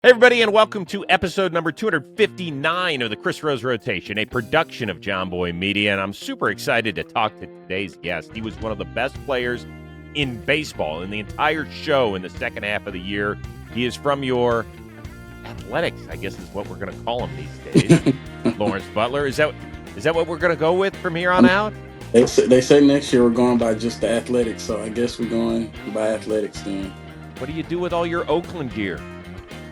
Hey, everybody, and welcome to episode number 259 of the Chris Rose Rotation, a production of John Boy Media. And I'm super excited to talk to today's guest. He was one of the best players in baseball in the entire show in the second half of the year. He is from your athletics, I guess is what we're going to call him these days. Lawrence Butler. Is that what we're going to go with from here on out? They say next year we're going by just the athletics, so I guess we're going by athletics then. What do you do with all your Oakland gear?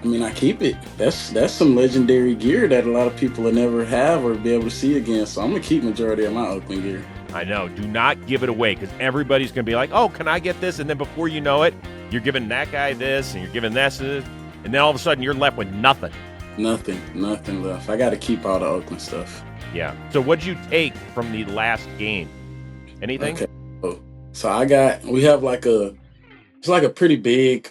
I mean, I keep it. That's some legendary gear that a lot of people will never have or be able to see again. So I'm gonna keep majority of my Oakland gear. I know. Do not give it away because everybody's going to be like, oh, can I get this? And then before you know it, you're giving that guy this and you're giving this. And then all of a sudden you're left with nothing. Nothing left. I got to keep all the Oakland stuff. Yeah. So what'd you take from the last game? Anything? Okay. So we have it's like a pretty big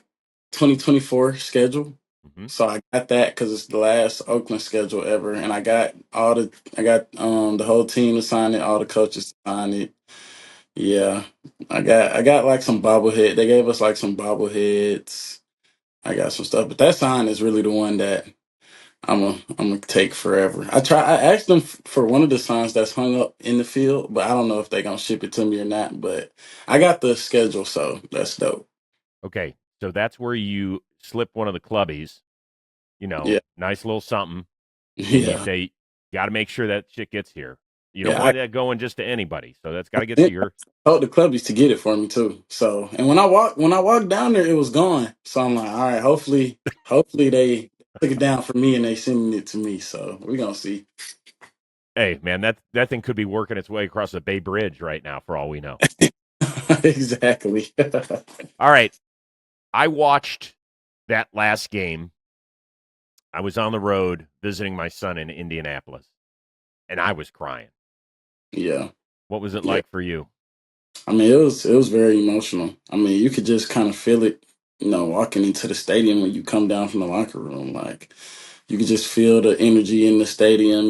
2024 schedule. Mm-hmm. So I got that because it's the last Oakland schedule ever, and I got the whole team to sign it, all the coaches to sign it. Yeah, I got like some bobblehead. They gave us like some bobbleheads. I got some stuff, but that sign is really the one that I'm gonna take forever. I asked them for one of the signs that's hung up in the field, but I don't know if they're gonna ship it to me or not. But I got the schedule, so that's dope. Okay. So that's where you slip one of the clubbies, Yeah, nice little something. And you yeah, say, got to make sure that shit gets here. You don't yeah. want that going just to anybody. So that's got to get to I your. told the clubbies to get it for me too. So, and when I walked down there, it was gone. So I'm like, all right, hopefully they took it down for me and they sending it to me. So we're gonna see. Hey, man, that thing could be working its way across the Bay Bridge right now for all we know. Exactly. All right. I watched that last game. I was on the road visiting my son in Indianapolis, and I was crying. Yeah. What was it Yeah. like for you? I mean, it was very emotional. I mean, you could just kind of feel it, walking into the stadium when you come down from the locker room. Like you could just feel the energy in the stadium,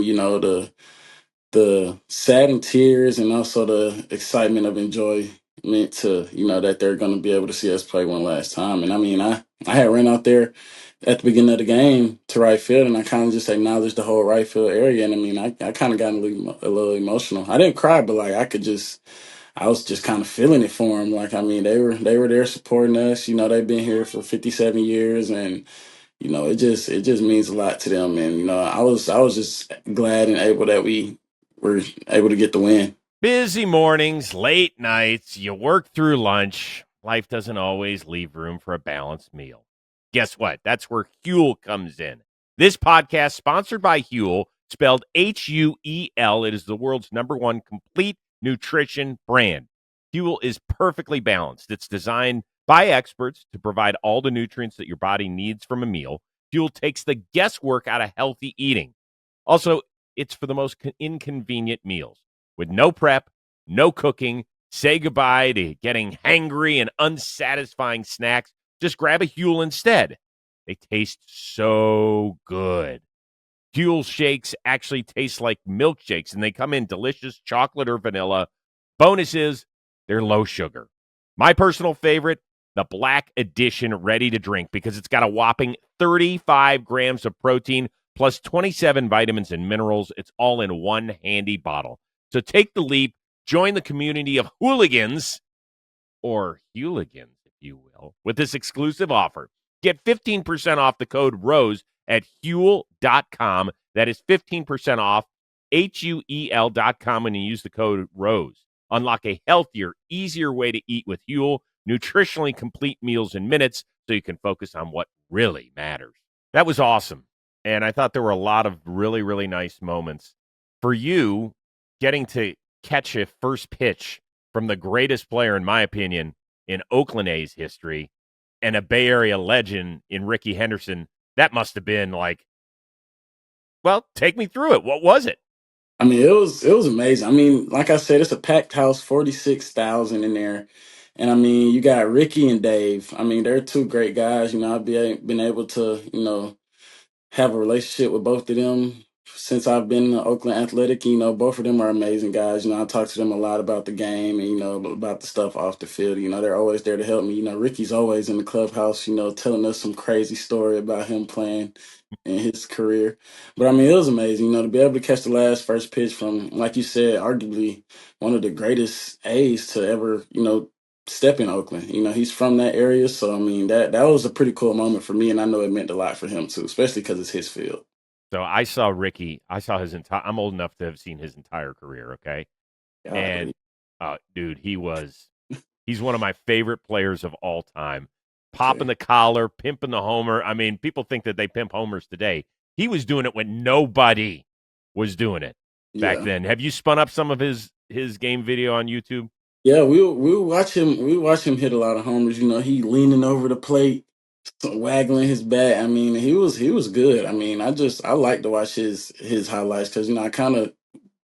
the sad tears and also the excitement of enjoyment to, that they're going to be able to see us play one last time. And I mean, I had ran out there at the beginning of the game to right field and I kind of just acknowledged the whole right field area. And I mean, I kind of got a little emotional. I didn't cry, but like I was just kind of feeling it for them. Like, I mean, they were there supporting us. They've been here for 57 years and it just means a lot to them. And, I was just glad and able that we were able to get the win. Busy mornings, late nights, you work through lunch. Life doesn't always leave room for a balanced meal. Guess what? That's where Huel comes in. This podcast sponsored by Huel, spelled Huel. It is the world's #1 complete nutrition brand. Huel is perfectly balanced. It's designed by experts to provide all the nutrients that your body needs from a meal. Huel takes the guesswork out of healthy eating. Also, it's for the most inconvenient meals. With no prep, no cooking, say goodbye to getting hangry and unsatisfying snacks. Just grab a Huel instead. They taste so good. Huel shakes actually taste like milkshakes, and they come in delicious chocolate or vanilla. Bonus is they're low sugar. My personal favorite, the Black Edition ready to drink, because it's got a whopping 35 grams of protein plus 27 vitamins and minerals. It's all in one handy bottle. So take the leap, join the community of hooligans, or hooligans, if you will, with this exclusive offer. Get 15% off the code ROSE at Huel.com. That is 15% off, Huel.com, when you use the code ROSE. Unlock a healthier, easier way to eat with Huel, nutritionally complete meals in minutes so you can focus on what really matters. That was awesome. And I thought there were a lot of really, really nice moments. For you, getting to catch a first pitch from the greatest player, in my opinion, in Oakland A's history and a Bay Area legend in Rickey Henderson, that must have been like, well, take me through it. What was it? I mean, it was amazing. I mean, like I said, it's a packed house, 46,000 in there. And I mean, you got Ricky and Dave. I mean, they're two great guys. I've been able to, have a relationship with both of them since I've been in the Oakland Athletic, both of them are amazing guys. I talk to them a lot about the game and, about the stuff off the field. They're always there to help me. Ricky's always in the clubhouse, telling us some crazy story about him playing in his career. But I mean, it was amazing, to be able to catch the first pitch from, like you said, arguably one of the greatest A's to ever, step in Oakland. He's from that area. So, I mean, that was a pretty cool moment for me. And I know it meant a lot for him too, especially because it's his field. So I saw Rickey. I saw his entire. I'm old enough to have seen his entire career. Okay, Golly. and dude, he's one of my favorite players of all time. Popping Okay. the collar, pimping the homer. I mean, people think that they pimp homers today. He was doing it when nobody was doing it back Yeah. then. Have you spun up some of his game video on YouTube? Yeah, we'll watch him. We watch him hit a lot of homers. He leaning over the plate, waggling his bat. I mean, he was good. I mean, I like to watch his highlights because I kind of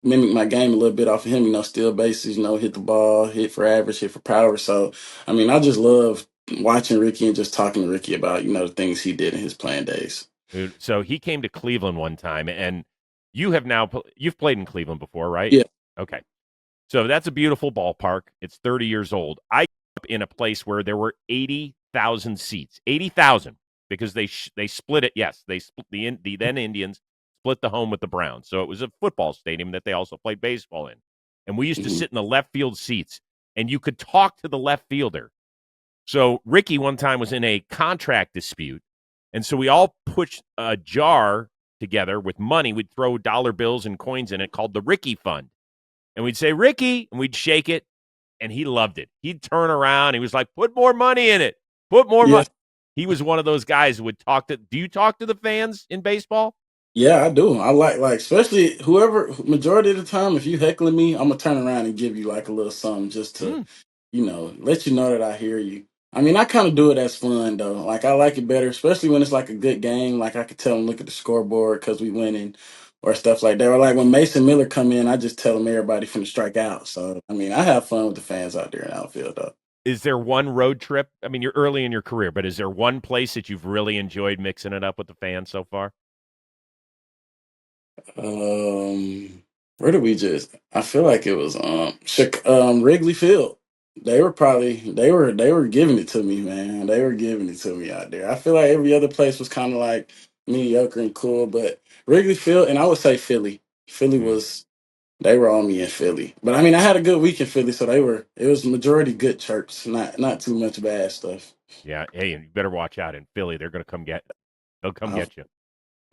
mimic my game a little bit off of him. Steal bases. Hit the ball, hit for average, hit for power. So I mean, I just love watching Ricky and just talking to Ricky about the things he did in his playing days. Dude, so he came to Cleveland one time, and you've played in Cleveland before, right? Yeah. Okay. So that's a beautiful ballpark. It's 30 years old. I grew up in a place where there were 80,000 seats. 80,000 because they split it. Yes, they split the then Indians split the home with the Browns. So it was a football stadium that they also played baseball in. And we used to Hmm. sit in the left field seats and you could talk to the left fielder. So Ricky one time was in a contract dispute. And so we all pushed a jar together with money. We'd throw dollar bills and coins in it called the Ricky Fund. And we'd say, Ricky, and we'd shake it, and he loved it. He'd turn around. He was like, put more money in it. Put more Yeah. money. He was one of those guys who would talk to. Do you talk to the fans in baseball? Yeah, I do. I like especially whoever majority of the time if you heckling me, I'm gonna turn around and give you like a little something just to, Hmm. let you know that I hear you. I mean, I kind of do it as fun though. Like I like it better, especially when it's like a good game. Like I could tell them look at the scoreboard because we winning, or stuff like that. Or like when Mason Miller come in, I just tell them everybody finna strike out. So I mean, I have fun with the fans out there in outfield though. Is there one road trip? I mean, you're early in your career, but is there one place that you've really enjoyed mixing it up with the fans so far? Where did we just? I feel like it was Wrigley Field. They were giving it to me, man. They were giving it to me out there. I feel like every other place was kind of like mediocre and cool, but Wrigley Field, and I would say Philly. Philly Hmm. was they were on me in Philly, but I mean I had a good week in Philly, so it was majority good chirps, not too much bad stuff. Yeah. Hey, and you better watch out in Philly. They're going to come get. They'll come I've get you.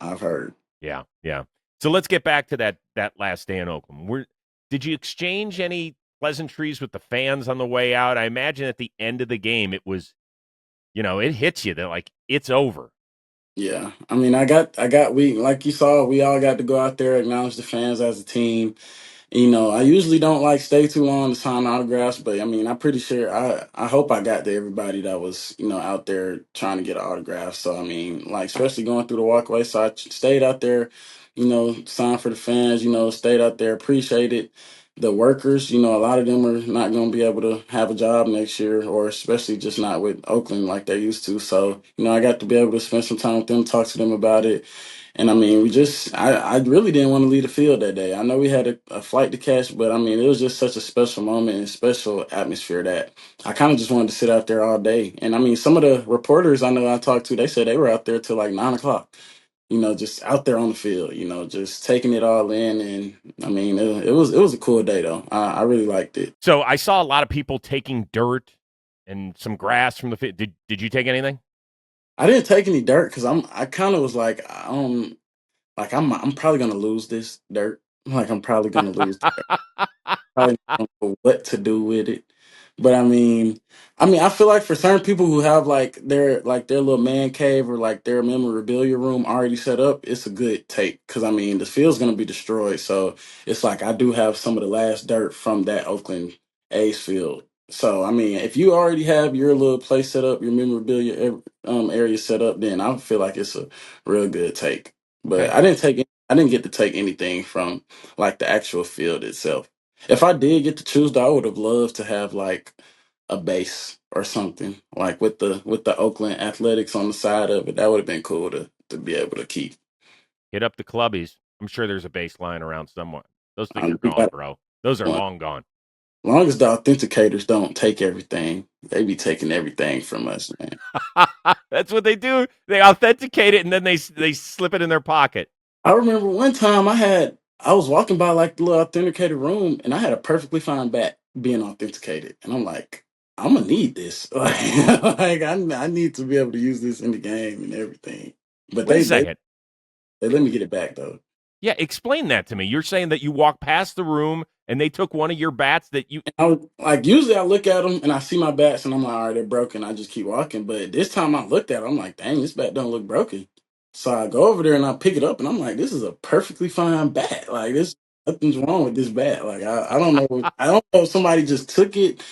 I've heard. Yeah. Yeah. So let's get back to that last day in Oakland. Did you exchange any pleasantries with the fans on the way out? I imagine at the end of the game, it was it hits you that like it's over. Yeah, I mean, we like you saw, we all got to go out there, acknowledge the fans as a team. I usually don't like stay too long to sign autographs, but I mean, I'm pretty sure I hope I got to everybody that was out there trying to get an autograph. So I mean, like especially going through the walkway, so I stayed out there, signed for the fans, stayed out there, appreciated the workers. A lot of them are not going to be able to have a job next year, or especially just not with Oakland like they used to. So I got to be able to spend some time with them, talk to them about it. And I mean, I really didn't want to leave the field that day. I know we had a flight to catch, but I mean, it was just such a special moment and special atmosphere that I kind of just wanted to sit out there all day. And I mean, some of the reporters I know I talked to, they said they were out there till like 9 o'clock, just out there on the field, just taking it all in. And I mean, it was a cool day though. I really liked it. So I saw a lot of people taking dirt and some grass from the field. Did you take anything? I didn't take any dirt because I kind of was like I'm probably gonna lose this dirt. Like I'm probably gonna lose. Probably don't know what to do with it. But I mean, I feel like for certain people who have like their little man cave or like their memorabilia room already set up, it's a good take because I mean the field's gonna be destroyed, so it's like I do have some of the last dirt from that Oakland A's field. So I mean, if you already have your little place set up, your memorabilia area set up, then I feel like it's a real good take. But Okay. I didn't get to take anything from like the actual field itself. If I did get to choose, though, I would have loved to have like a base or something like with the Oakland Athletics on the side of it. That would have been cool to be able to keep. Hit up the clubbies. I'm sure there's a baseline around somewhere. Those things are We gone, got bro. Those are one. long gone. Long as the authenticators don't take everything, they be taking everything from us, man. That's what they do. They authenticate it and then they slip it in their pocket. I remember one time I was walking by like the little authenticated room and I had a perfectly fine bat being authenticated. And I'm like, I'm gonna need this. I need to be able to use this in the game and everything. But Wait a second. they let me get it back though. Yeah, explain that to me. You're saying that you walk past the room and they took one of your bats that you. And I was like, usually I look at them and I see my bats and I'm like, all right, they're broken. I just keep walking. But this time I looked at it, I'm like, dang, this bat don't look broken. So I go over there and I pick it up and I'm like, this is a perfectly fine bat. Like this, nothing's wrong with this bat. Like I don't know, I don't know if somebody just took it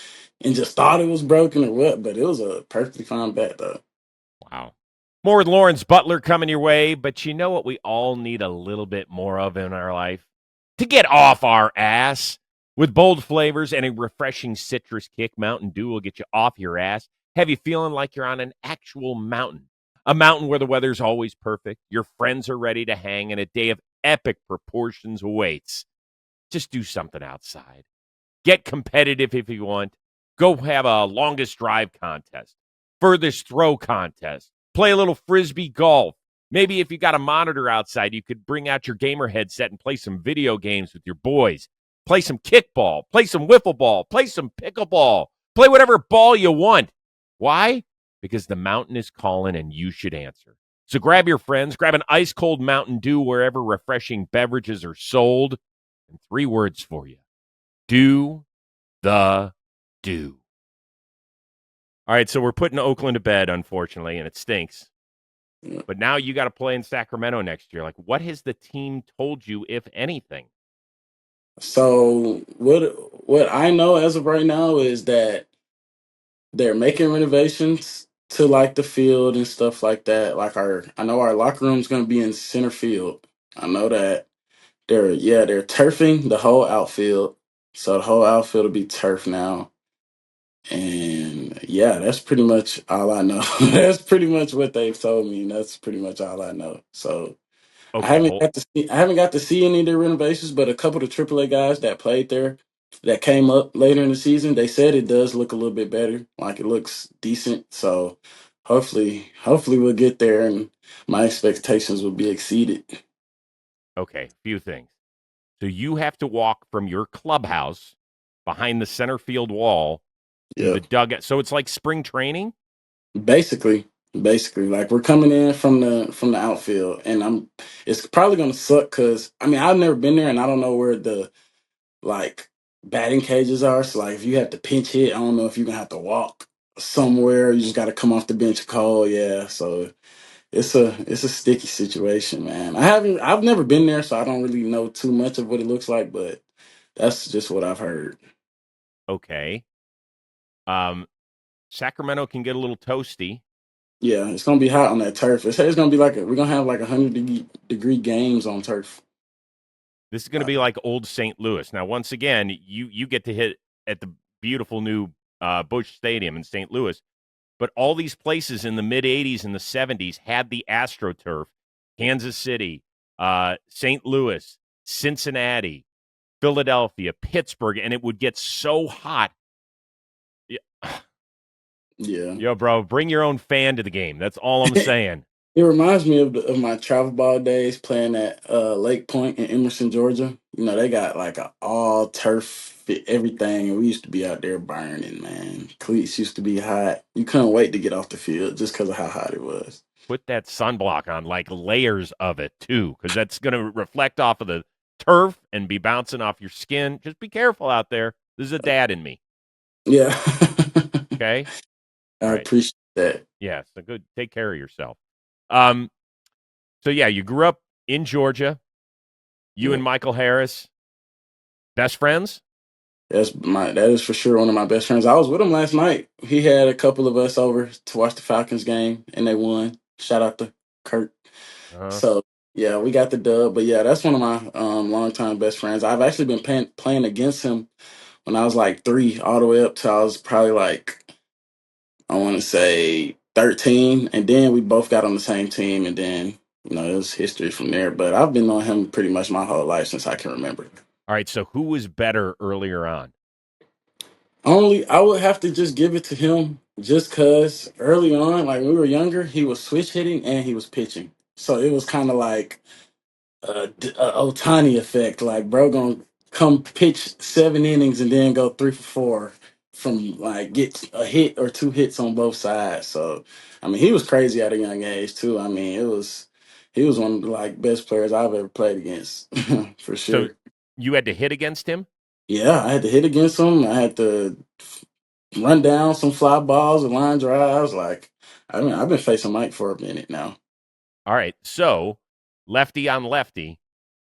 and just thought it was broken or what, but it was a perfectly fine bat though. Wow. More with Lawrence Butler coming your way, but you know what we all need a little bit more of in our life? To get off our ass. With bold flavors and a refreshing citrus kick, Mountain Dew will get you off your ass. Have you feeling like you're on an actual mountain? A mountain where the weather's always perfect, your friends are ready to hang, and a day of epic proportions awaits. Just do something outside. Get competitive if you want. Go have a longest drive contest, furthest throw contest, play a little frisbee golf. Maybe if you got a monitor outside, you could bring out your gamer headset and play some video games with your boys. Play some kickball, play some wiffle ball, play some pickleball, play whatever ball you want. Why? Because the mountain is calling and you should answer. So grab your friends, grab an ice cold Mountain Dew wherever refreshing beverages are sold, and 3 words for you: do the do. All right, so we're putting Oakland to bed, unfortunately, and it stinks. But now you got to play in Sacramento next year. Like, what has the team told you, if anything? So what I know as of right now is that they're making renovations to like the field and stuff like that. Like I know our locker room's gonna be in center field. I know that they're turfing the whole outfield. So the whole outfield will be turf now. And yeah, that's pretty much all I know. That's pretty much what they've told me, and that's pretty much all I know. So Okay, hold. I haven't got to see any of their renovations, but a couple of AAA guys that played there that came up later in the season, they said it does look a little bit better. Like it looks decent. So hopefully we'll get there and my expectations will be exceeded. Okay, few things. So you have to walk from your clubhouse behind the center field wall to Yeah. the dugout. So it's like spring training. Basically, basically, like we're coming in from the outfield, and it's probably gonna suck because I mean I've never been there, and I don't know where the like batting cages are. So like if you have to pinch hit, I don't know if you're gonna have to walk somewhere. You just got to come off the bench call. Yeah, so it's a sticky situation, man. I've never been there, so I don't really know too much of what it looks like, but that's just what I've heard. Okay. Um, Sacramento can get a little toasty. Yeah, it's gonna be hot on that turf. It says it's gonna be like we're gonna have like 100-degree games on turf. This is going to be like old St. Louis. Now, once again, you get to hit at the beautiful new Busch Stadium in St. Louis, but all these places in the mid '80s and the '70s had the AstroTurf. Kansas City, St. Louis, Cincinnati, Philadelphia, Pittsburgh, and it would get so hot. Yeah. Yo, bro, bring your own fan to the game. That's all I'm saying. It reminds me of my travel ball days playing at Lake Point in Emerson, Georgia. You know, they got like a all turf fit everything, and we used to be out there burning, man. Cleats used to be hot. You couldn't wait to get off the field just because of how hot it was. Put that sunblock on, like layers of it too, because that's going to reflect off of the turf and be bouncing off your skin. Just be careful out there. This is a dad in me. Yeah. Okay. I All right. appreciate that. Yeah. So good. Take care of yourself. Um. So yeah, you grew up in Georgia. You Yeah. and Michael Harris, best friends. That is for sure one of my best friends. I was with him last night. He had a couple of us over to watch the Falcons game, and they won. Shout out to Kurt. Uh, So yeah, we got the dub. But yeah, that's one of my longtime best friends. I've actually been playing against him when I was like 3, all the way up to I was probably like I want to say 13, and then we both got on the same team, and then it was history from there. But I've been knowing him pretty much my whole life since I can remember. All right, so who was better earlier on? Only I would have to just give it to him just because early on, like when we were younger, he was switch hitting and he was pitching. So it was kind of like a Otani effect. Like, bro, gonna come pitch 7 innings and then go 3 for 4 from like get a hit or 2 hits on both sides. So, I mean, he was crazy at a young age too. I mean, he was one of the like best players I've ever played against for So sure. you had to hit against him? Yeah, I had to hit against him. I had to run down some fly balls and line drives. Like, I mean, I've been facing Mike for a minute now. All right, so lefty on lefty.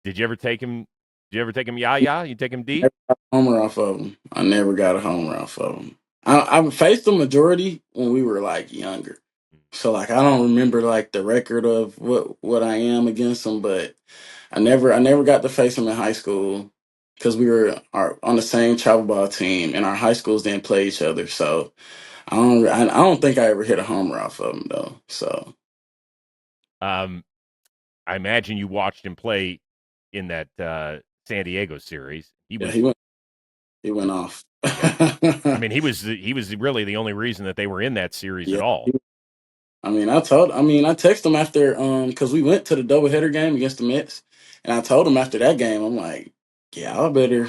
Did you ever take him? Did you ever take him yah? You take him deep? Never got a homer off of him. I never got a homer off of him. I faced the majority when we were like younger. So like I don't remember like the record of what I am against him, but I never got to face him in high school because we were on the same travel ball team and our high schools didn't play each other. So I don't think I ever hit a homer off of him though. So Um, I imagine you watched him play in that San Diego series. He yeah, was, he went off. yeah. I mean, he was really the only reason that they were in that series at Yeah, all. I mean, I texted him after, because we went to the doubleheader game against the Mets, and I told him after that game, I'm like, y'all better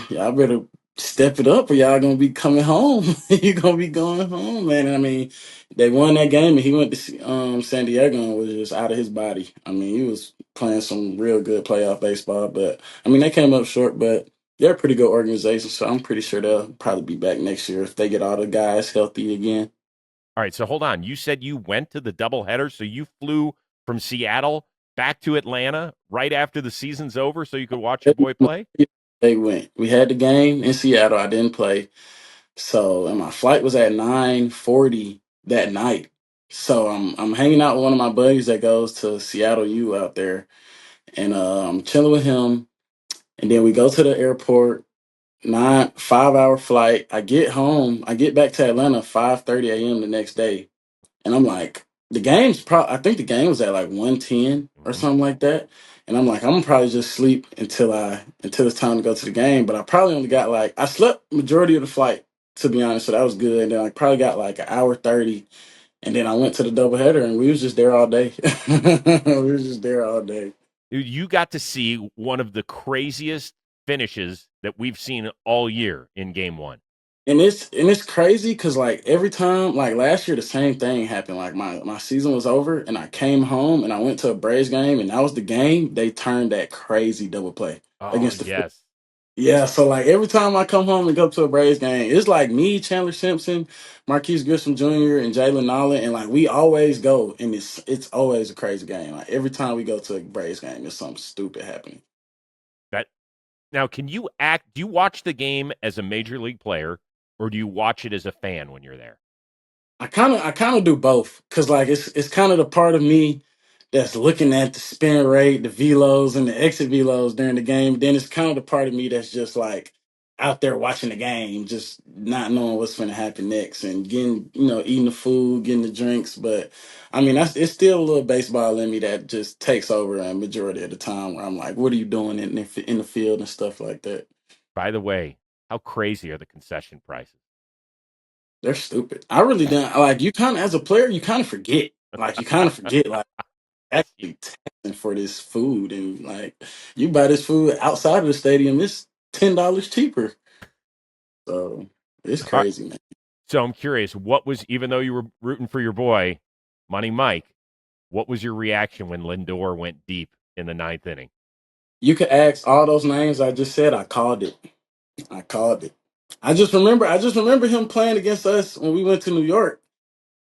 step it up, or y'all gonna be coming home. You gonna be going home, man. And I mean, they won that game, and he went to San Diego and was just out of his body. I mean, he was playing some real good playoff baseball, but I mean, they came up short, but they're a pretty good organization, so I'm pretty sure they'll probably be back next year if they get all the guys healthy again. All right, so hold on. You said you went to the doubleheader, so you flew from Seattle back to Atlanta right after the season's over, so you could watch your boy play. They went. We had the game in Seattle. I didn't play. So, and my flight was at 9:40 that night. So I'm hanging out with one of my buddies that goes to Seattle U out there, and I'm chilling with him. And then we go to the airport. 5 hour flight. I get home. I get back to Atlanta 5:30 a.m. the next day. And I'm like, I think the game was at like 1:10 or Mm-hmm. something like that. And I'm like, I'm gonna probably just sleep until it's time to go to the game. But I probably only got like I slept majority of the flight, to be honest, so that was good. And then I probably got like an hour 30. And then I went to the doubleheader and we was just there all day. We was just there all day. Dude, you got to see one of the craziest finishes that we've seen all year in game one. And it's crazy because like every time, like last year, the same thing happened. Like my season was over, and I came home and I went to a Braves game, and that was the game they turned that crazy double play Oh, against the. yes. Yeah, so like every time I come home and go to a Braves game, it's like me, Chandler Simpson, Marquise Grissom Jr., and Jalen Nolan, and like we always go, and it's always a crazy game. Like every time we go to a Braves game, there's something stupid happening. That Now, can you act? Do you watch the game as a major league player, or do you watch it as a fan when you're there? I kind of do both because like it's kind of the part of me that's looking at the spin rate, the velos, and the exit velos during the game. Then it's kind of the part of me that's just like out there watching the game, just not knowing what's going to happen next, and getting eating the food, getting the drinks. But I mean, it's still a little baseball in me that just takes over a majority of the time where I'm like, what are you doing in the field and stuff like that? By the way, how crazy are the concession prices? They're stupid. I really don't like you. Kind of as a player, you kind of forget. Like you kind of forget. Like actually taxing for this food and like you buy this food outside of the stadium, it's $10 cheaper. So it's All right, crazy, man. so I'm curious, what was, even though you were rooting for your boy, Money Mike, what was your reaction when Lindor went deep in the ninth inning? You could ask all those names I just said. I called it. I called it. I just remember him playing against us when we went to New York.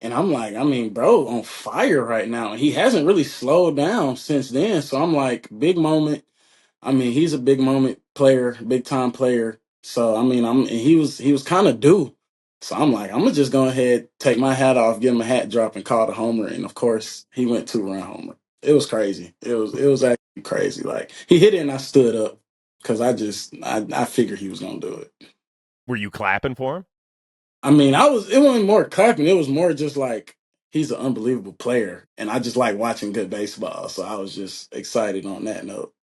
And I'm like, I mean, bro, on fire right now. And he hasn't really slowed down since then. So I'm like, big moment. I mean, he's a big moment player, big time player. So I mean, and he was kind of due. So I'm like, I'm gonna just go ahead, take my hat off, give him a hat drop, and call the homer. And of course, he went 2 run homer. It was crazy. It was actually crazy. Like he hit it, and I stood up because I figured he was gonna do it. Were you clapping for him? I mean, it wasn't more clapping. It was more just like he's an unbelievable player, and I just like watching good baseball. So I was just excited on that note.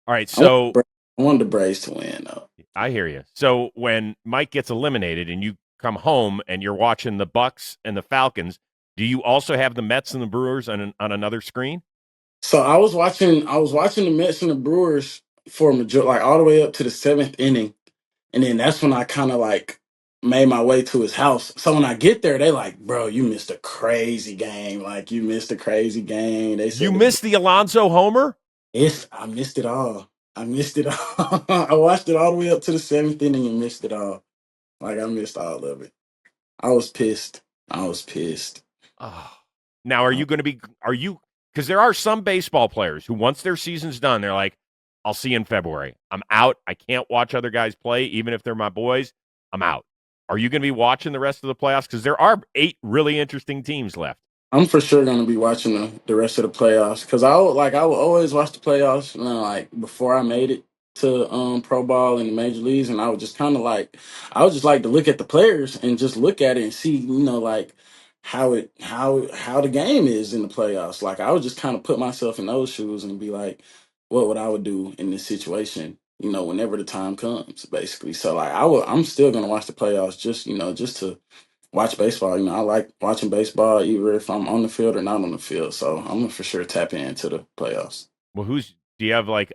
All right, I want so I wanted the Braves to win though. I hear you. So when Mike gets eliminated and you come home and you're watching the Bucks and the Falcons, do you also have the Mets and the Brewers on another screen? So I was watching the Mets and the Brewers for like all the way up to the seventh inning, and then that's when I kind of like made my way to his house. So when I get there, they like, bro, you missed a crazy game. Like you missed a crazy game. They You said missed the Alonso homer? I missed it all. I missed it all. I watched it all the way up to the seventh inning and missed it all. Like I missed all of it. I was pissed. I was pissed. Oh. Now, are you going to be? Are you? Because there are some baseball players who, once their season's done, they're like, "I'll see you in February. I'm out. I can't watch other guys play, even if they're my boys. I'm out." Are you going to be watching the rest of the playoffs? Because there are 8 really interesting teams left. I'm for sure gonna be watching the rest of the playoffs because I would always watch the playoffs like before I made it to pro ball in the major leagues, and I would just kind of like I would just like to look at the players and just look at it and see like how the game is in the playoffs. Like I would just kind of put myself in those shoes and be like, what would I would do in this situation? Whenever the time comes, basically. So like I'm still gonna watch the playoffs just to watch baseball. I like watching baseball, either if I'm on the field or not on the field. So I'm gonna for sure tap into the playoffs. Well, do you have like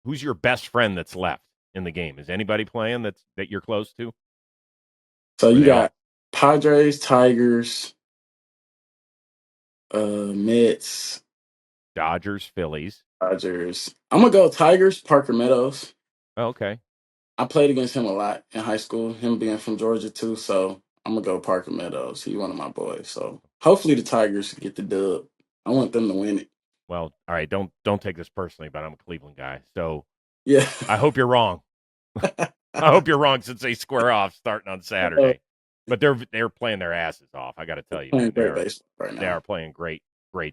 who's your best friend that's left in the game? Is anybody playing that you're close to? So Or you they all got Padres, Tigers, Mets, Dodgers, Phillies? Dodgers. I'm gonna go Tigers. Parker Meadows. Oh, okay. I played against him a lot in high school. Him being from Georgia too, so I'm gonna go Parker Meadows. He's one of my boys. So hopefully the Tigers get the dub. I want them to win it. Well, all right. Don't take this personally, but I'm a Cleveland guy, so Yeah. I hope you're wrong. I hope you're wrong since they square off starting on Uh, Saturday. But they're playing their asses off. I got to tell you, Playing man, great baseball right they are now. playing great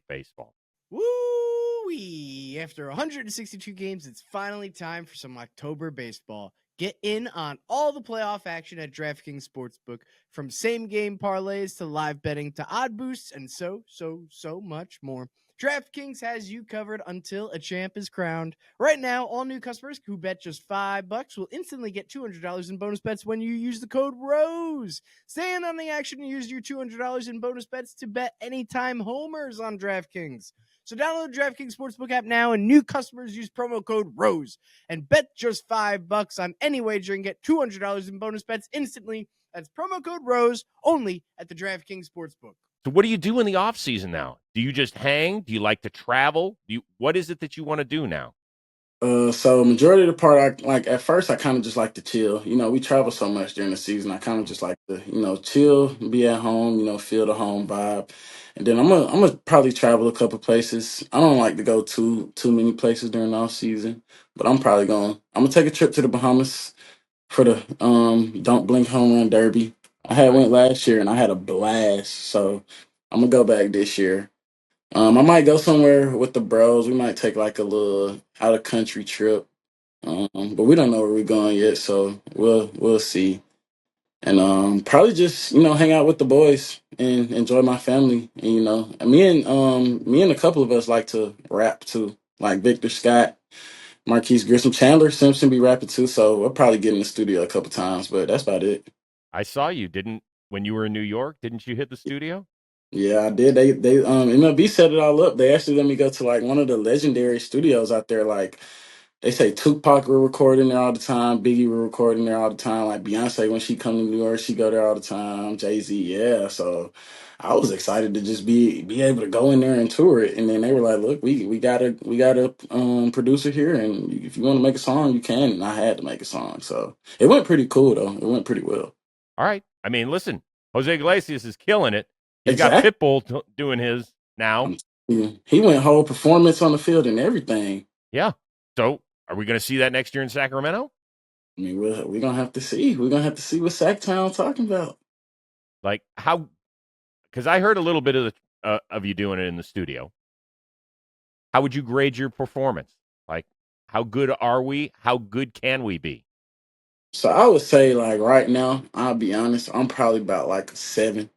baseball. Woo-wee! After 162 games, it's finally time for some October baseball. Get in on all the playoff action at DraftKings Sportsbook, from same-game parlays to live betting to odd boosts and so much more. DraftKings has you covered until a champ is crowned. Right now, all new customers who bet just $5 will instantly get $200 in bonus bets when you use the code ROSE. Stay in on the action and use your $200 in bonus bets to bet anytime homers on DraftKings. So download the DraftKings Sportsbook app now, and new customers use promo code ROSE and bet just $5 on any wager and get $200 in bonus bets instantly. That's promo code ROSE only at the DraftKings Sportsbook. So what do you do in the off season now? Do you just hang? Do you like to travel? What is it that you want to do now? So majority of the part, I like at first, I kind of just like to chill. We travel so much during the season. I kind of just like to, chill, be at home, feel the home vibe. And then I'm gonna probably travel a couple places. I don't like to go too many places during the off season, but I'm gonna take a trip to the Bahamas for the Don't Blink Home Run Derby. I had Okay. went last year and I had a blast. So I'm gonna go back this year. I might go somewhere with the bros. We might take like a little out of country trip. But we don't know where we're going yet, so we'll see. And probably just hang out with the boys and enjoy my family. And and me and a couple of us like to rap too, like Victor Scott, Marquise Grissom, Chandler Simpson be rapping too. So we'll probably get in the studio a couple times, but that's about it. I saw you didn't when you were in New York. Didn't you hit the studio? Yeah, I did. They MLB set it all up. They actually let me go to like one of the legendary studios out there. Like they say Tupac were recording there all the time, Biggie were recording there all the time. Like Beyonce when she come to New York, she go there all the time. Jay-Z, yeah. So I was excited to just be able to go in there and tour it. And then they were like, "Look, we got a producer here, and if you want to make a song, you can." And I had to make a song, so it went pretty cool though. It went pretty well. All right. I mean, listen, Jose Iglesias is killing it. He's got Exactly. Pitbull doing his now. He went whole performance on the field and everything. Yeah. So, are we going to see that next year in Sacramento? I mean, we're gonna have to see. We're gonna have to see what Sacktown talking about. Like how? Because I heard a little bit of you doing it in the studio. How would you grade your performance? Like, how good are we? How good can we be? So I would say, like right now, I'll be honest, I'm probably about like a 7.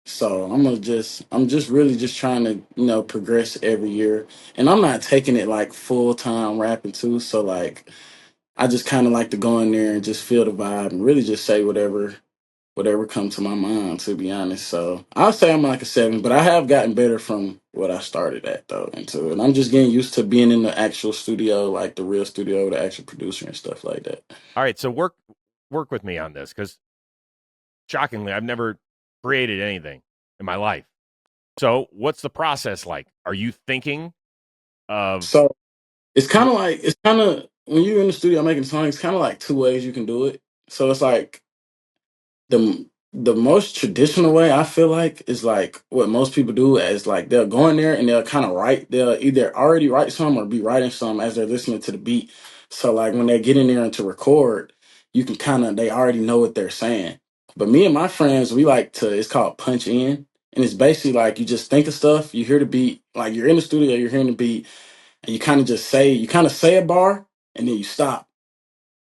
So I'm just really just trying to, progress every year. And I'm not taking it like full time rapping too. So like I just kind of like to go in there and just feel the vibe and really just say whatever comes to my mind, to be honest. So I'll say I'm like a 7, but I have gotten better from what I started at though into it. I'm just getting used to being in the actual studio, like the real studio, the actual producer and stuff like that. All right, so work with me on this because shockingly, I've never created anything in my life. So, what's the process like? Are you thinking of So it's kind of when you're in the studio making a song, it's kind of like two ways you can do it. So it's like the most traditional way I feel like is like what most people do is like they'll go in there and they'll kind of write. They'll either already write some or be writing some as they're listening to the beat. So like when they get in there and to record, you can kind of they already know what they're saying. But me and my friends, we like to. It's called punch in, and it's basically like you just think of stuff. You hear the beat, like you're in the studio, you're hearing the beat, and you kind of say a bar, and then you stop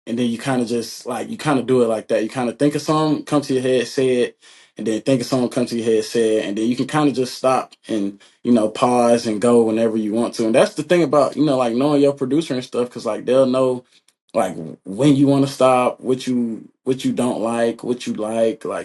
and then you kind of just like you kind of do it like that. You kind of think of something, come to your head, say it, and then think of something, come to your head, say it, and then you can kind of just stop and pause and go whenever you want to. And that's the thing about like knowing your producer and stuff, because like they'll know like when you want to stop, what you don't like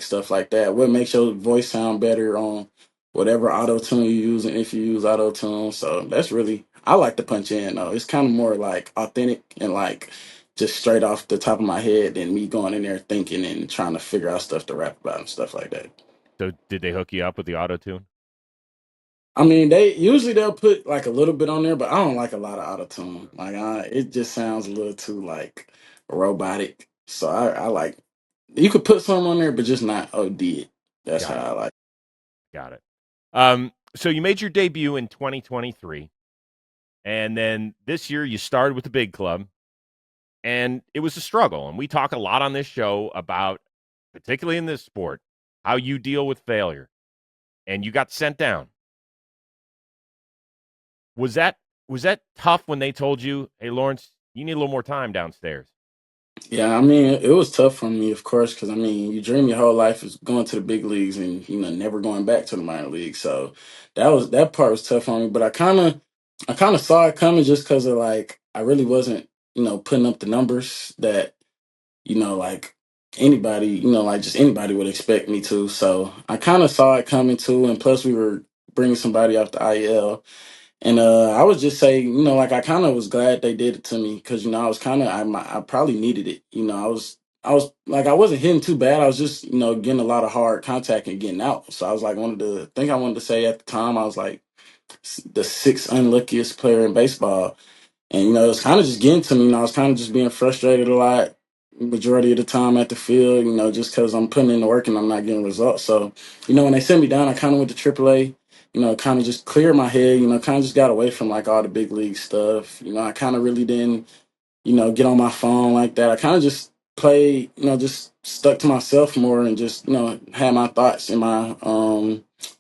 stuff like that. What makes your voice sound better on whatever auto tune you use, and if you use auto tune. So that's really I like to punch in though. It's kind of more like authentic and like just straight off the top of my head than me going in there thinking and trying to figure out stuff to rap about and stuff like that. so did they hook you up with the auto tune? I mean, they'll put like a little bit on there, but I don't like a lot of auto tune. Like, it just sounds a little too like robotic. So I like you could put some on there, but just not OD it. That's how Got it. I like. Got it. So you made your debut in 2023, and then this year you started with the big club, and it was a struggle. And we talk a lot on this show about, particularly in this sport, how you deal with failure. And you got sent down. Was that tough when they told you, "Hey, Lawrence, you need a little more time downstairs"? Yeah, I mean, it was tough for me, of course, because I mean, you dream your whole life is going to the big leagues and never going back to the minor leagues. So that part was tough on me, but I kind of saw it coming just because of like I really wasn't putting up the numbers that like anybody like just anybody would expect me to. So I kind of saw it coming too, and plus we were bringing somebody off the IL. And I would just say, like I kind of was glad they did it to me because I was kind of I probably needed it. I was like I wasn't hitting too bad. I was just getting a lot of hard contact and getting out. So I was like I wanted to say at the time I was like the sixth unluckiest player in baseball. And it was kind of just getting to me. I was kind of just being frustrated a lot, majority of the time at the field. Just because I'm putting in the work and I'm not getting results. So, when they sent me down, I kind of went to AAA. Kind of just cleared my head. Kind of just got away from like all the big league stuff. I kind of really didn't get on my phone like that. I kind of just played, just stuck to myself more and just, had my thoughts in my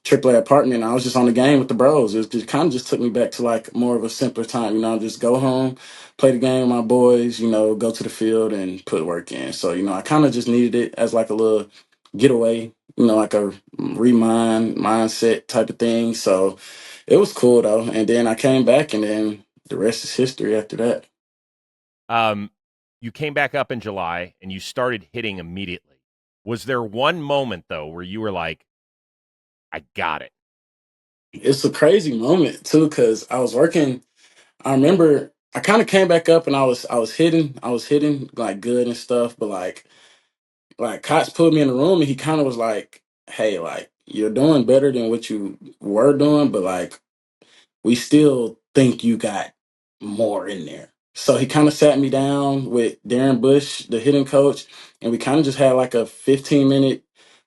AAA apartment. I was just on the game with the bros. It just kind of just took me back to like more of a simpler time, just go home, play the game with my boys, go to the field and put work in. So, I kind of just needed it as like a little getaway, like a mindset type of thing. So it was cool though. And then I came back and then the rest is history after that. Um, you came back up in July and you started hitting immediately. Was there one moment though where you were like, "I got it"? It's a crazy moment too, because I was working. I remember I kind of came back up and I was hitting like good and stuff, but like Cox put me in the room and he kind of was like, "Hey, like you're doing better than what you were doing, but like we still think you got more in there." So he kind of sat me down with Darren Bush, the hitting coach, and we kind of just had like a 15-minute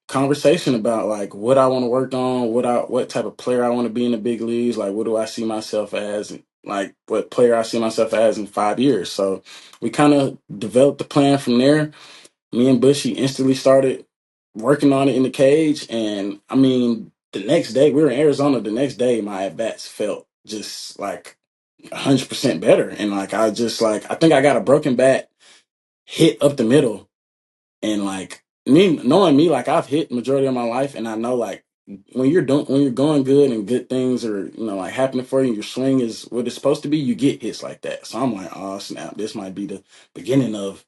conversation about like what I want to work on, what type of player I want to be in the big leagues, like what do I see myself as, and like what player I see myself as in 5 years. So we kind of developed the plan from there. Me and Bushy instantly started working on it in the cage. And I mean, the next day, we were in Arizona. The next day, my at bats felt just like 100% better. And like, I think I got a broken bat hit up the middle. And like, me knowing me, like I've hit majority of my life. And I know like when you're going good and good things are, like happening for you, your swing is what it's supposed to be, you get hits like that. So I'm like, oh snap, this might be the beginning of,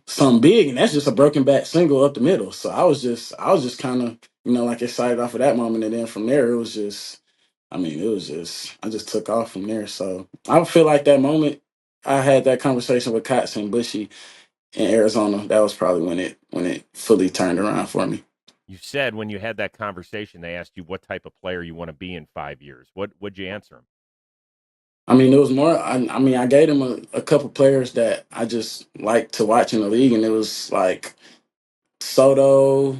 something big, and that's just a broken back single up the middle. So I was just kind of, like excited off of that moment, and then from there it was just, I just took off from there. So I feel like that moment I had that conversation with Cox and Bushy in Arizona, that was probably when it fully turned around for me. You said when you had that conversation, they asked you what type of player you want to be in 5 years. Would you answer them? It was more. I gave him a couple players that I just like to watch in the league, and it was like Soto,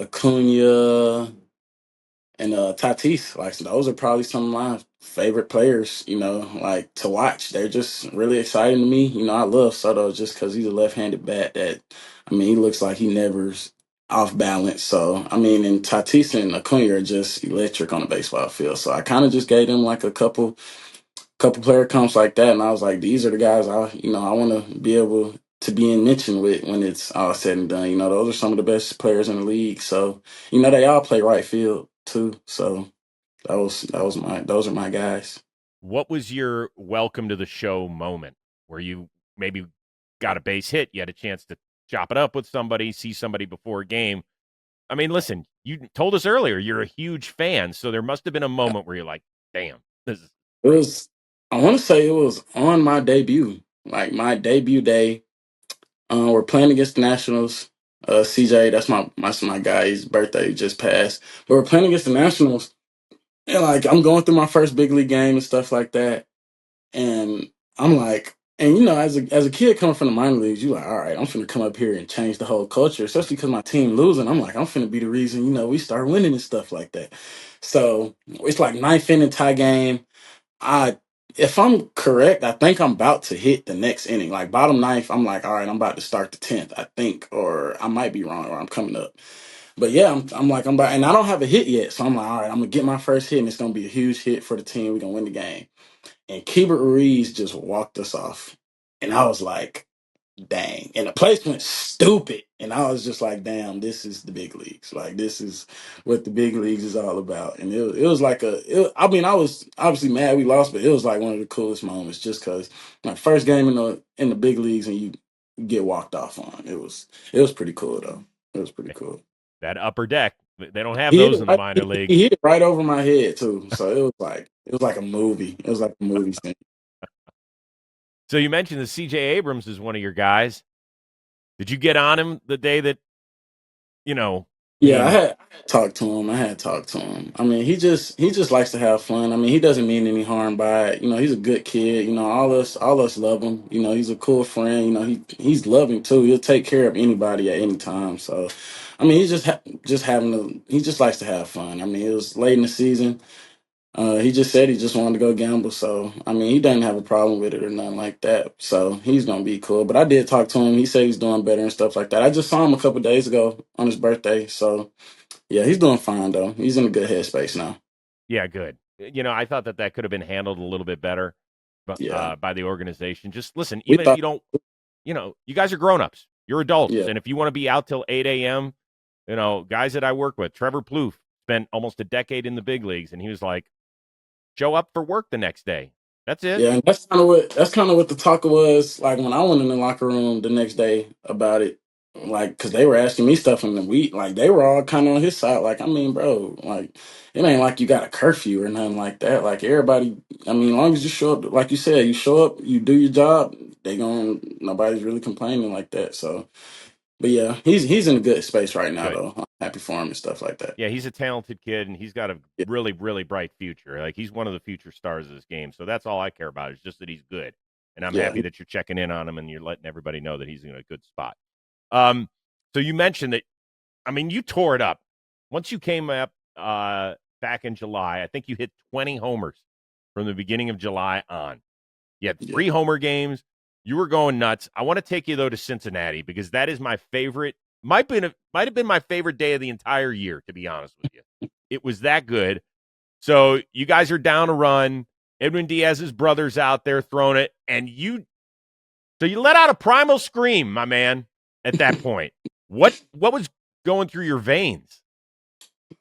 Acuna, and Tatis. Like, so those are probably some of my favorite players. Like to watch. They're just really exciting to me. I love Soto just because he's a left-handed bat. He looks like he never's off balance. So and Tatis and Acuna are just electric on the baseball field. So I kind of just gave them like a couple player comps like that, and I was like, these are the guys I want to be able to be in mention with when it's all said and done. Those are some of the best players in the league. So, they all play right field too. So those are my guys. What was your welcome to the show moment where you maybe got a base hit, you had a chance to chop it up with somebody, see somebody before a game? I mean, listen, you told us earlier you're a huge fan, so there must have been a moment where you're like, damn, this is It great. was I want to say it was on my debut, like my debut day. We're playing against the Nationals. CJ, that's my guy. His birthday just passed. But we're playing against the Nationals, and like I'm going through my first big league game and stuff like that. And I'm like, and as a kid coming from the minor leagues, you like, all right, I'm finna come up here and change the whole culture, especially because my team losing. I'm like, I'm finna be the reason, we start winning and stuff like that. So it's like ninth inning tie game. I If I'm correct, I think I'm about to hit the next inning. Like bottom ninth, I'm like, all right, I'm about to start the 10th, I think, or I might be wrong, or I'm coming up. But yeah, I'm like, I'm about, and I don't have a hit yet. So I'm like, all right, I'm gonna get my first hit, and it's gonna be a huge hit for the team. We're gonna win the game. And Keibert Ruiz just walked us off. And I was like, dang. And the place went stupid. And I was just like, damn, this is the big leagues. Like, this is what the big leagues is all about. And it was like I was obviously mad we lost, but it was like one of the coolest moments just because my first game in the big leagues and you get walked off on. It was pretty cool, though. It was pretty cool. That upper deck, they don't have He hit those it in the right, minor leagues. he hit it right over my head, too. So it was like a movie. It was like a movie scene. So you mentioned that CJ Abrams is one of your guys. Did you get on him the day that, you know, Yeah, I he had talked to him. I had talked to him. He just likes to have fun. He doesn't mean any harm by it. He's a good kid. All us love him. He's a cool friend. He's loving too. He'll take care of anybody at any time. So, he's just having he just likes to have fun. It was late in the season. He just said he just wanted to go gamble. So, he doesn't have a problem with it or nothing like that. So he's gonna be cool. But I did talk to him. He said he's doing better and stuff like that. I just saw him a couple days ago on his birthday. So. Yeah, he's doing fine though. He's in a good headspace now. yeah, good. I thought that could have been handled a little bit better Yeah, by the organization. Just listen, we even if thought. you don't, you guys are grown-ups. You're adults. Yeah, And if you want to be out till 8 a.m., guys that I work with, Trevor Plouffe spent almost a decade in the big leagues, and he was like, show up for work the next day. That's it. yeah, and that's kind of what the talk was like when I went in the locker room the next day about it. Like, because they were asking me stuff in the week, like they were all kind of on his side. Like, bro, like it ain't like you got a curfew or nothing like that. Like everybody, as long as you show up, like you said, you show up, you do your job, nobody's really complaining like that. So, but yeah, he's in a good space right now Good. though. I'm happy for him and stuff like that. Yeah, he's a talented kid, and he's got a Yeah, really, really bright future. Like, he's one of the future stars of this game. So that's all I care about is just that he's good. And I'm yeah, happy that you're checking in on him and you're letting everybody know that he's in a good spot. Um, so you mentioned that, you tore it up. Once you came up back in July, I think you hit 20 homers from the beginning of July on. You had yeah. 3 homer games. You were going nuts. I want to take you, though, to Cincinnati because that is my favorite. Might have been my favorite day of the entire year, to be honest with you. It was that good. So you guys are down a run. Edwin Diaz's brother's out there throwing it, and you let out a primal scream, my man, at that point. What was going through your veins?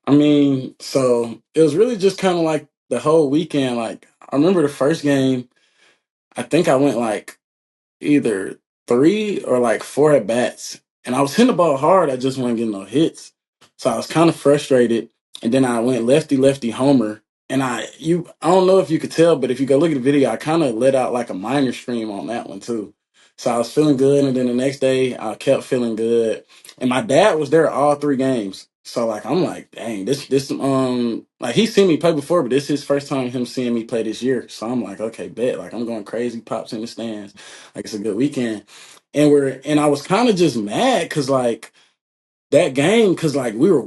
I mean, so it was really just kind of like the whole weekend. Like I remember the first game, I think I went like either three or like four at bats, and I was hitting the ball hard. I just wasn't getting no hits, so I was kind of frustrated. And then I went lefty lefty homer, and I don't know if you could tell, but if you go look at the video, I kind of let out like a minor scream on that one too. So I was feeling good, and then the next day I kept feeling good. And my dad was there all three games. So like I'm like, dang, this like he's seen me play before, but this is his first time him seeing me play this year. So I'm like, okay, bet. Like I'm going crazy, pops in the stands. Like it's a good weekend. And I was kind of just mad because like that game, because like we were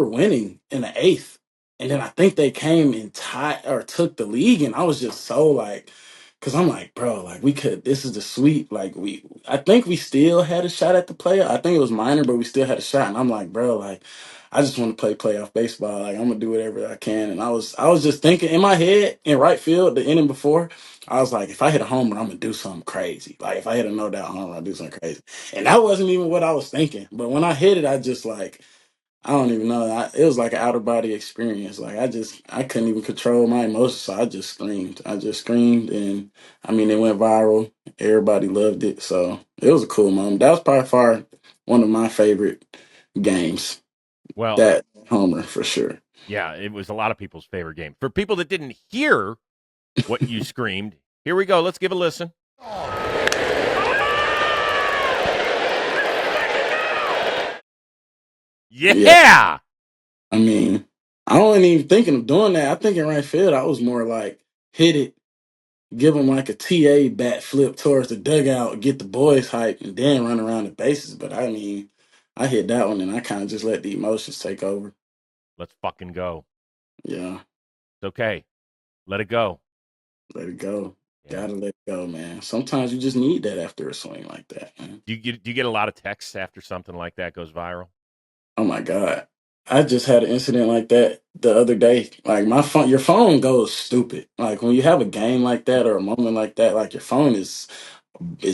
winning in the eighth, and then I think they came and tied or took the league, and I was just so like, because I'm like, bro, like we could, this is the sweep, like I think we still had a shot at the playoff. I think it was minor, but we still had a shot, and I'm like, bro, like I just want to play playoff baseball. Like I'm gonna do whatever I can, and I was just thinking in my head in right field the inning before. I was like, if I hit a homer, I'm gonna do something crazy. Like if I hit a no doubt homer, I'll do something crazy. And that wasn't even what I was thinking. But when I hit it, I just like I don't even know. It was like an out of body experience. Like I couldn't even control my emotions. So I just screamed. I just screamed, and I mean it went viral. Everybody loved it. So it was a cool moment. That was by far one of my favorite games. Well, That homer for sure. yeah, it was a lot of people's favorite game. For people that didn't hear what you screamed, here we go. Let's give a listen. Yeah. Yeah. I mean, I wasn't even thinking of doing that. I think in right field, I was more like hit it, give him like a TA bat flip towards the dugout, get the boys hyped, and then run around the bases. But I mean, I hit that one and I kind of just let the emotions take over. Let's fucking go. Yeah, It's okay. Let it go. let it go. Yeah. Gotta let it go, man. Sometimes you just need that after a swing like that, man. Do you get a lot of texts after something like that goes viral? Oh my God. I just had an incident like that the other day. Like my phone, your phone goes stupid. Like when you have a game like that or a moment like that, like your phone is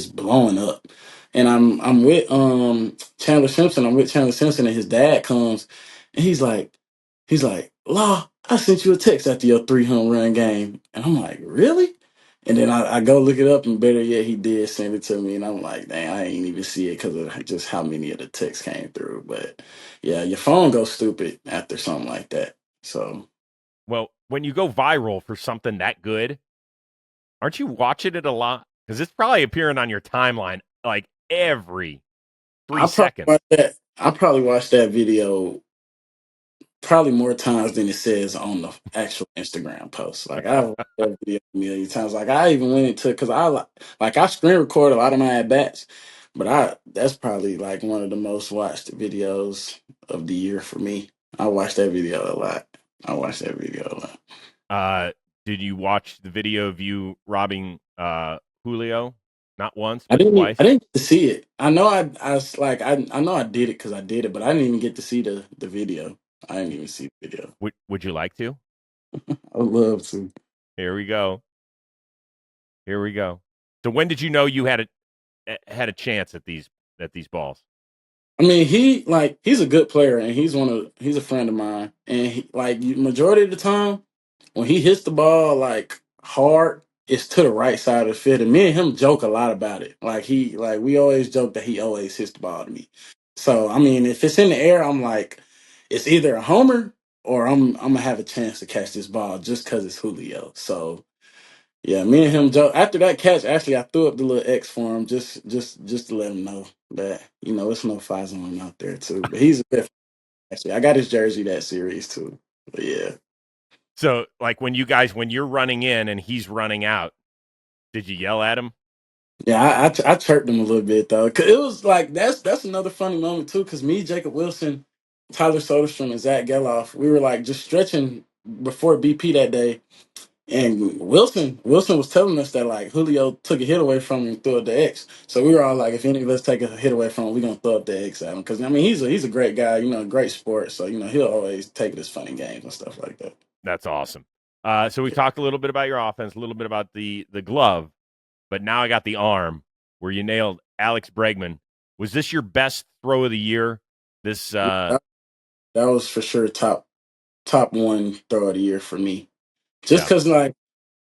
blowing up. And I'm with Chandler Simpson. I'm with Chandler Simpson and his dad comes and he's like, Law, I sent you a text after your 3 home run game. And I'm like, really? And then I go look it up, and better yet, he did send it to me, and I'm like, dang, I ain't even see it because of just how many of the texts came through. But yeah, your phone goes stupid after something like that. So Well, when you go viral for something that good, aren't you watching it a lot? Because it's probably appearing on your timeline like every three seconds. I probably watched that video probably more times than it says on the actual Instagram post. Like I've watched that video a million times. Like I even went into because like I screen record a lot of my at bats, but I that's probably like one of the most watched videos of the year for me. I watched that video a lot. I watched that video a lot. Uh, did you watch the video of you robbing Julio? Not once, but twice. I didn't get to see it. I know I know I did it because I did it, but I didn't even get to see the video. I didn't even see the video. Would you like to? I would love to. Here we go. Here we go. So when did you know you had a chance at these balls? I mean, he's a good player, and he's a friend of mine, and majority of the time when he hits the ball like hard, it's to the right side of the field. And me and him joke a lot about it. Like we always joke that he always hits the ball to me. So I mean, if it's in the air, I'm like, it's either a homer or I'm gonna have a chance to catch this ball just because it's Julio. So yeah, me and him joke. After that catch, actually, I threw up the little X for him just to let him know that it's no fly zone out there too. But he's a bit actually. I got his jersey that series too. But yeah, So like when you're running in and he's running out, did you yell at him? yeah, I chirped him a little bit though, 'cause it was like that's another funny moment too. Cause me, Jacob Wilson, Tyler Soderstrom, and Zach Geloff, we were like just stretching before BP that day. And Wilson was telling us that like Julio took a hit away from him and threw up the X. So we were all like, if any of us take a hit away from him, we're gonna throw up the X at him. Because I mean, he's a great guy, great sport. So he'll always take it as funny games and stuff like that. That's awesome. So we talked a little bit about your offense, a little bit about the glove, but now I got the arm where you nailed Alex Bregman. Was this your best throw of the year? This That was for sure top one throw of the year for me. Just Yeah. because, like,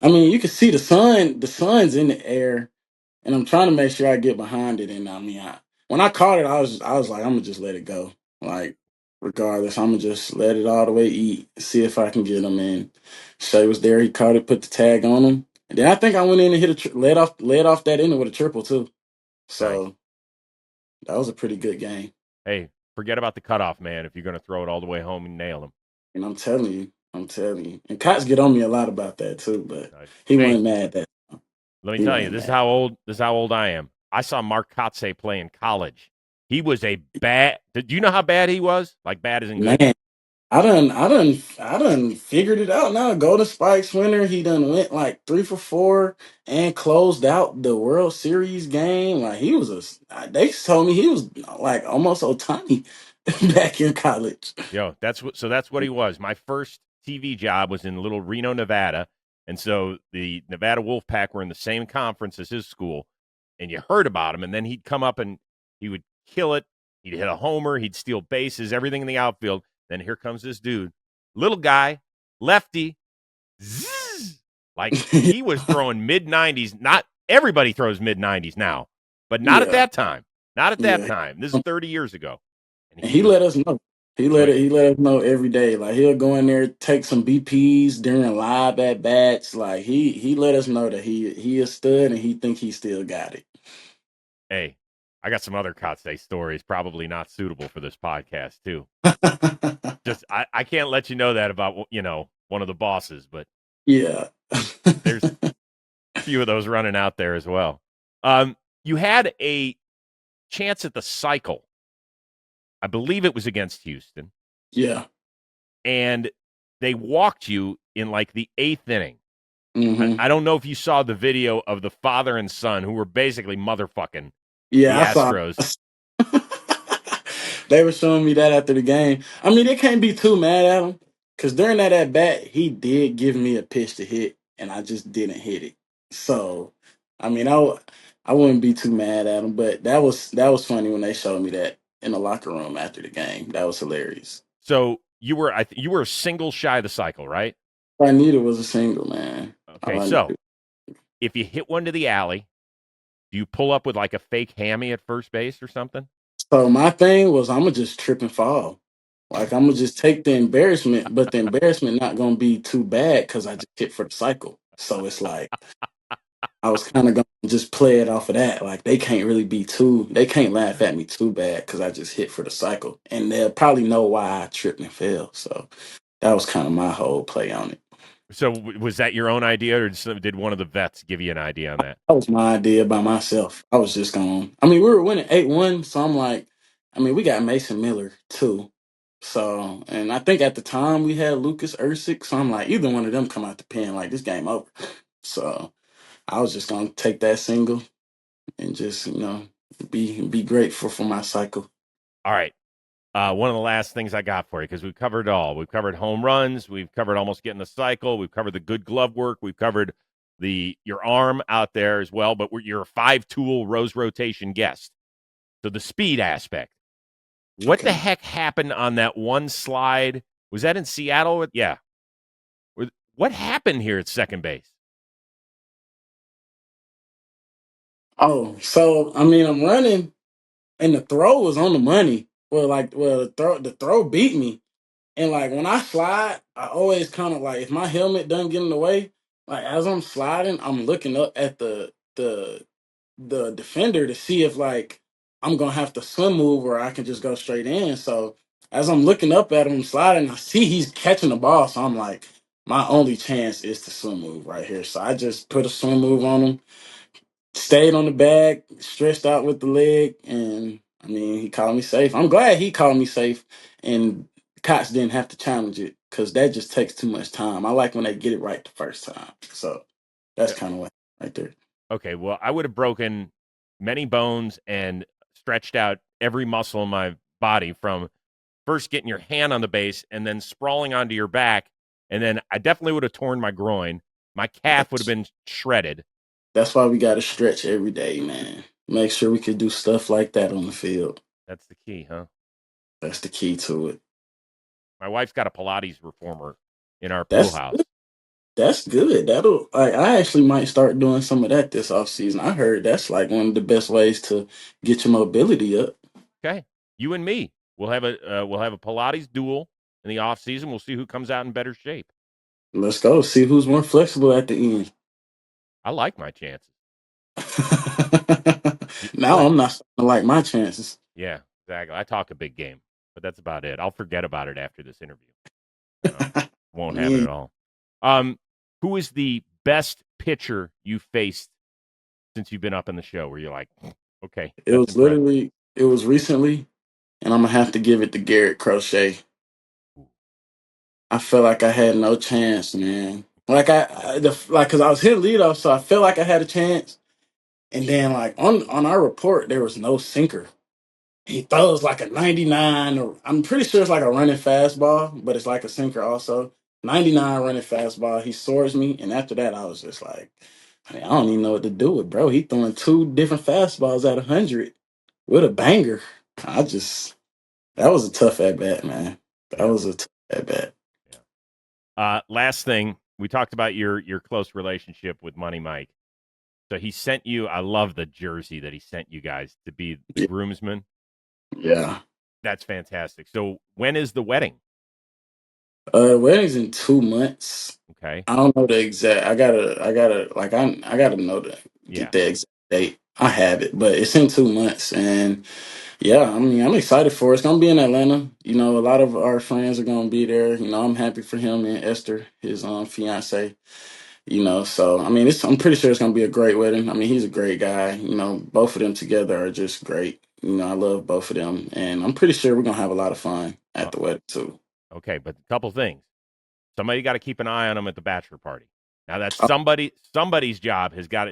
I mean, you can see the sun's in the air, and I'm trying to make sure I get behind it. And I mean, when I caught it, I was like, I'm gonna just let it go. Like, regardless, I'm gonna just let it all the way eat, see if I can get him in. Shay was there, he caught it, put the tag on him, and then I think I went in and hit led off that inning with a triple too. Nice. So that was a pretty good game. Hey, forget about the cutoff, man. If you're going to throw it all the way home and nail him. And I'm telling you. And Cots get on me a lot about that too, but Nice. he Hey, wasn't mad that let me he tell you, wasn't this is mad. how old I am. I saw Mark Kotze play in college. He was a bad. Do you know how bad he was? Like bad isn't good. Man, I done figured it out now. Golden Spikes winner. He done went like 3 for 4 and closed out the World Series game. Like he was they told me he was like almost Otani back in college. Yo, that's what he was. My first TV job was in little Reno, Nevada, and so the Nevada Wolfpack were in the same conference as his school, and you heard about him, and then he'd come up and he would kill it. He'd hit a homer, he'd steal bases, everything in the outfield. Then here comes this dude, little guy, lefty, zzz, like he was throwing mid 90s. Not everybody throws mid 90s now, but not at Yeah, that time. Not at that yeah. time. This is 30 years ago, and And he he was let us know. He go let ahead. it. He let us know every day. Like he'll go in there, take some BPs during live at bats. Like he let us know that he is stud and he think he still got it. Hey, I got some other Kotsay stories, probably not suitable for this podcast, too. Just, I can't let you know that about, one of the bosses, but Yeah. there's a few of those running out there as well. You had a chance at the cycle. I believe it was against Houston, Yeah. and they walked you in like the eighth inning. Hmm. I don't know if you saw the video of the father and son who were basically motherfucking the Yeah, I saw. Astros. They were showing me that after the game. I mean, they can't be too mad at him because during that at bat, he did give me a pitch to hit, and I just didn't hit it. So, I mean, I wouldn't be too mad at him. But that was funny when they showed me that in the locker room after the game. That was hilarious. So you were a single shy of the cycle, right? All I needed was a single, man. Okay, All I so needed. if you hit one to the alley, do you pull up with like a fake hammy at first base or something? So my thing was, I'm gonna just trip and fall. Like I'm gonna just take the embarrassment, but the embarrassment not gonna be too bad because I just hit for the cycle. So it's like I was kind of gonna just play it off of that. Like they can't laugh at me too bad because I just hit for the cycle, and they'll probably know why I tripped and fell. So that was kind of my whole play on it. So was that your own idea, or did one of the vets give you an idea on that? That was my idea by myself. I was just going. I mean, we were winning 8-1, so I'm like, I mean, we got Mason Miller too. So, and I think at the time we had Lucas Ersic. So I'm like, either one of them come out the pen, like this game over. So I was just gonna take that single and just be grateful for my cycle. All right. One of the last things I got for you, because we've covered it all. We've covered home runs. We've covered almost getting the cycle. We've covered the good glove work. We've covered your arm out there as well. But you're a 5-tool Rose rotation guest. So the speed aspect. What the Okay. heck happened on that one slide? Was that in Seattle? Yeah. What happened here at second base? Oh, so I mean, I'm running, and the throw was on the money. The throw beat me. And like when I slide, I always kind of like if my helmet doesn't get in the way, like as I'm sliding, I'm looking up at the defender to see if like I'm gonna have to swim move or I can just go straight in. So as I'm looking up at him sliding, I see he's catching the ball. So I'm like, my only chance is to swim move right here. So I just put a swim move on him, stayed on the bag, stretched out with the leg, and I mean, he called me safe. I'm glad he called me safe, and Cox didn't have to challenge it because that just takes too much time. I like when they get it right the first time. So that's Yeah. kind of what right there. Okay, well, I would have broken many bones and stretched out every muscle in my body from first getting your hand on the base and then sprawling onto your back. And then I definitely would have torn my groin. My calf would have That's been shredded. that's why we got to stretch every day, man. Make sure we can do stuff like that on the field. That's the key, huh? That's the key to it. My wife's got a Pilates reformer in our pool That's house. that's good. I actually might start doing some of that this off season. I heard that's like one of the best ways to get your mobility up. Okay, you and me, we'll have a Pilates duel in the off season. We'll see who comes out in better shape. Let's go see who's more flexible at the end. I like my chances. Now I'm not starting to like my chances. Yeah, exactly. I talk a big game, but that's about it. I'll forget about it after this interview. Won't have it Yeah, at all. Who is the best pitcher you faced since you've been up in the show? Where you're like, okay, that's impressive. it was recently, and I'm gonna have to give it to Garrett Crochet. I felt like I had no chance, man. Cause I was hitting leadoff, so I felt like I had a chance. And then like on our report, there was no sinker. He throws like a 99, or I'm pretty sure it's like a running fastball, but it's like a sinker also. 99 running fastball. He soars me, and after that, I was just like, I don't even know what to do with bro. He throwing two different fastballs at 100 with a banger. That was a tough at bat, man. That Yeah, was a tough at bat. yeah. Last thing, we talked about your close relationship with Money Mike. So he sent you. I love the jersey that he sent you guys to be the groomsman. Yeah. That's fantastic. So when is the wedding? Wedding's in 2 months. Okay. I don't know the exact. I gotta know the Yeah. get the exact date. I have it, but it's in 2 months, and yeah, I mean, I'm excited for it. It's gonna be in Atlanta. You know, a lot of our friends are gonna be there. You know, I'm happy for him and Esther, his fiance. You know, so I mean, I'm pretty sure it's gonna be a great wedding. I mean, he's a great guy. You know, both of them together are just great. You know, I love both of them, and I'm pretty sure we're gonna have a lot of fun Uh, at the wedding too. okay, but a couple things. Somebody got to keep an eye on him at the bachelor party. Now that's somebody's job has got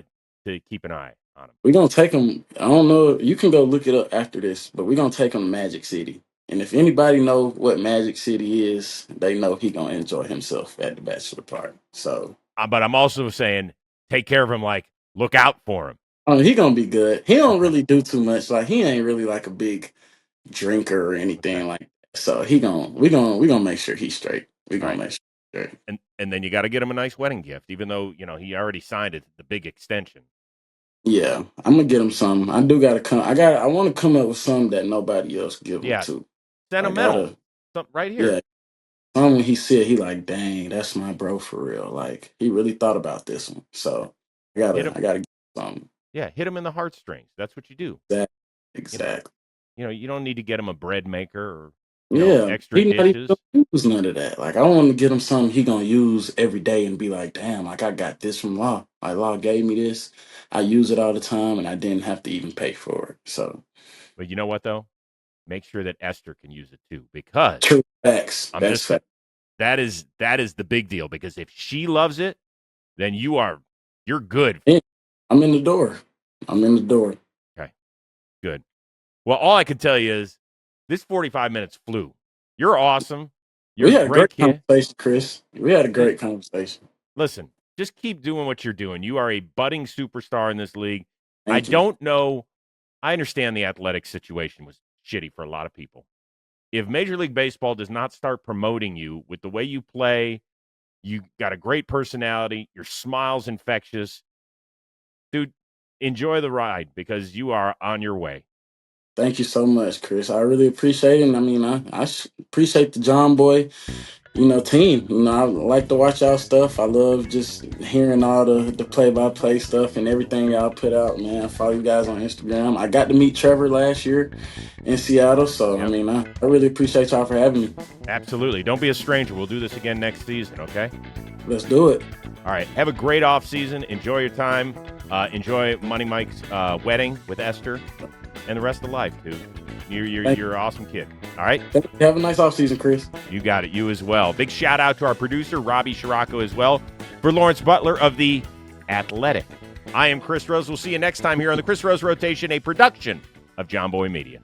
to keep an eye on him. We're gonna take him. I don't know. You can go look it up after this, but we're gonna take him to Magic City. And if anybody know what Magic City is, they know he gonna enjoy himself at the bachelor party. So, But I'm also saying take care of him. Like look out for him. he gonna be good. He don't Okay. really do too much. Like he ain't really like a big drinker or Okay. anything like that. So we gonna make sure he's straight. We All gonna right. make sure he's straight. And then you got to get him a nice wedding gift, even though he already signed it, the big extension. Yeah, I'm gonna get him some. I do gotta come. I want to come up with some that nobody else give him Yeah, to. I sentimental. gotta. Something right here. Yeah. When he said he like, dang, that's my bro for real. Like he really thought about this one. So Hit him. I gotta get something. Yeah, hit him in the heartstrings. That's what you do. That You know. exactly. You don't need to get him a bread maker or Yeah. extra He not even dishes. gonna use none of that. Like I want to get him something he gonna use every day and be like, damn, like I got this from Law. Like Law gave me this. I use it all the time and I didn't have to even pay for it. So But you know what though? Make sure that Esther can use it too, because true facts. I'm That's just saying fact. that is the big deal. Because if she loves it, then you're good. Yeah, I'm in the door. I'm in the door. Okay, good. Well, all I can tell you is this 45 minutes flew. You're awesome. You're We a had a great great kid. conversation, Chris. We had a great conversation. Listen, just keep doing what you're doing. You are a budding superstar in this league. I Thank you. don't know. I understand the athletic situation was shitty for a lot of people. If Major League Baseball does not start promoting you with the way you play, you got a great personality, your smile's infectious, dude, enjoy the ride because you are on your way. Thank you so much, Chris. I really appreciate it. And I mean, appreciate the John Boy, team. I like to watch y'all stuff. I love just hearing all the play-by-play stuff and everything y'all put out, man. I follow you guys on Instagram. I got to meet Trevor last year in Seattle. So, I Yep, mean, I really appreciate y'all for having me. absolutely. Don't be a stranger. We'll do this again next season, okay? Let's do it. All right. Have a great off season. Enjoy your time. Enjoy Money Mike's wedding with Esther and the rest of life, dude. You're an awesome kid. All right. Have a nice offseason, Chris. You got it. You as well. Big shout out to our producer, Robbie Scirocco, as well. For Lawrence Butler of The Athletic. I am Chris Rose. We'll see you next time here on the Chris Rose Rotation, a production of John Boy Media.